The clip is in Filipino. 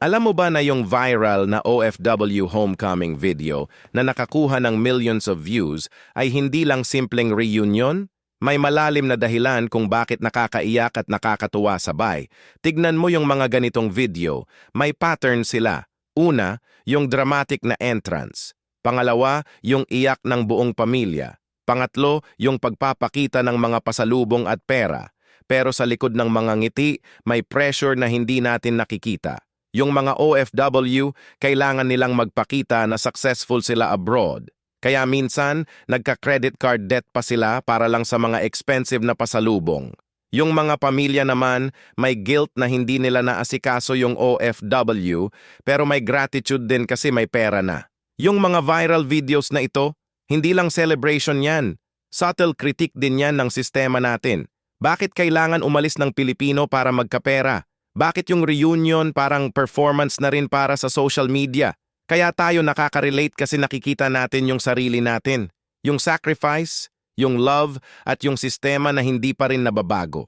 Alam mo ba na yung viral na OFW homecoming video na nakakuha ng millions of views ay hindi lang simpleng reunion? May malalim na dahilan kung bakit nakakaiyak at nakakatuwa sabay. Tignan mo yung mga ganitong video, may pattern sila. Una, yung dramatic na entrance. Pangalawa, yung iyak ng buong pamilya. Pangatlo, yung pagpapakita ng mga pasalubong at pera. Pero sa likod ng mga ngiti, may pressure na hindi natin nakikita. Yung mga OFW, kailangan nilang magpakita na successful sila abroad. Kaya minsan, nagka-credit card debt pa sila para lang sa mga expensive na pasalubong. Yung mga pamilya naman, may guilt na hindi nila naasikaso yung OFW, pero may gratitude din kasi may pera na. Yung mga viral videos na ito, hindi lang celebration yan. Subtle critique din yan ng sistema natin. Bakit kailangan umalis ng Pilipino para magkapera? Bakit yung reunion parang performance na rin para sa social media? Kaya tayo nakaka-relate kasi nakikita natin yung sarili natin. Yung sacrifice, yung love, at yung sistema na hindi pa rin nababago.